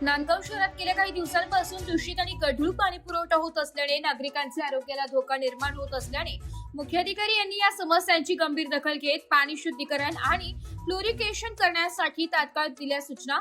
नांदगाव शहरात गेल्या काही दिवसांपासून दूषित आणि गढूळ पाणी पुरवठा होत असल्याने नागरिकांच्या आरोग्याला धोका निर्माण होत असल्याने मुख्याधिकारी यांनी या समस्यांची गंभीर दखल घेत पाणी शुद्धीकरण आणि फ्लोरिकेशन करण्यासाठी तात्काळ दिल्या सूचना।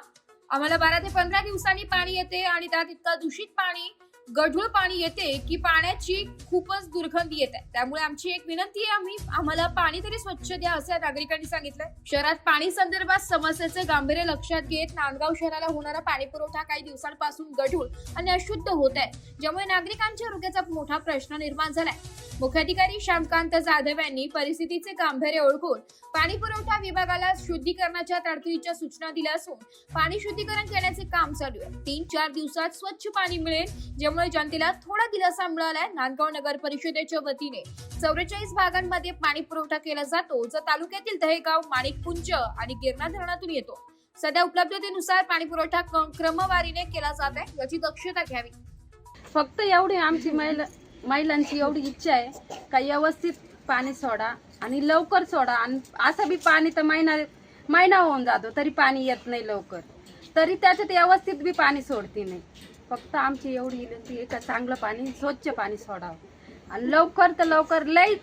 आम्हाला 12 ते 15 दिवसांनी पाणी येते आणि त्यात इतका दूषित पाणी गढूळ पाणी येते की पाण्याची खूपच दुर्गंधी येते। त्यामुळे आमची एक विनंती आहे, आम्हाला पाणी तरी स्वच्छ द्या असे नागरिकांनी सांगितलंय। शहरात पाणी संदर्भात समस्येचे गांभीर्य लक्षात घेत नांदगाव शहराला होणारा पाणी पुरवठा काही दिवसांपासून गढूळ आणि अशुद्ध होत आहे, ज्यामुळे नागरिकांच्या आरोग्याचा मोठा प्रश्न निर्माण झालाय। मुख्याधिकारी श्यामकांत जाधव यांनी परिस्थितीचे गांभीर्य ओळखून पाणी पुरवठा विभागाला शुद्धीकरणाच्या तातडीच्या सूचना दिल्या असून पाणी शुद्धीकरण करण्याचे काम चालू आहे। 3-4 दिवसात स्वच्छ पाणी मिळेल, ज्यामुळे जनतेला थोडा दिलासा मिळालाय। नांदगाव नगर परिषदेच्या वतीने 44 भागांमध्ये पाणी पुरवठा केला जातो, जो तालुक्यातील दहेगाव, माणिकपुंज आणि गिरणा धरणातून येतो। सध्या उपलब्धतेनुसार पाणी पुरवठा क्रमवारीने केला जात आहे, याची दक्षता घ्यावी। फक्त एवढी आमची महिलांची एवढी इच्छा आहे का व्यवस्थित पाणी सोडा आणि लवकर सोडा। आणि असं बी पाणी तर महिना होऊन जातो तरी पाणी येत नाही लवकर, तरी त्याच्यात व्यवस्थित बी पाणी सोडते नाही। फक्त आमची एवढी विनंती आहे का चांगलं पाणी, स्वच्छ पाणी सोडावं आणि लवकर तर लवकर। लई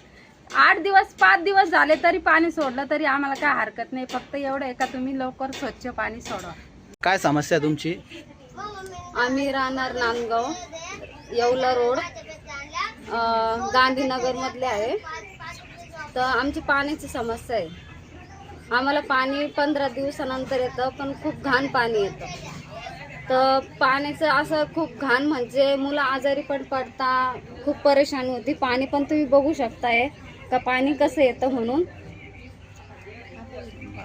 8 दिवस 5 दिवस झाले तरी पाणी सोडलं तरी आम्हाला काय हरकत नाही, फक्त एवढं आहे का तुम्ही लवकर स्वच्छ पाणी सोडवा। काय समस्या तुमची? आम्ही राहणार नांदगाव येवला रोड गांधीनगर मधले आहे। तर आमची पाण्याची समस्या आहे। आम्हाला पाणी 15 दिवसानंतर येतं, पण खूप घाण पाणी येतं। तर पाण्याचं असं खूप घाण म्हणजे मुलं आजारी पण पडता, खूप परेशानी होती। पाणी पण तुम्ही बघू शकताय का पाणी कसं येतं म्हणून।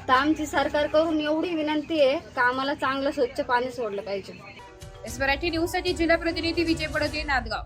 तर आमची सरकारकडून एवढी विनंती आहे का आम्हाला चांगलं स्वच्छ पाणी सोडलं पाहिजे। मराठी न्यूज साठी जिल्हा प्रतिनिधी विजय पडते, नांदगाव।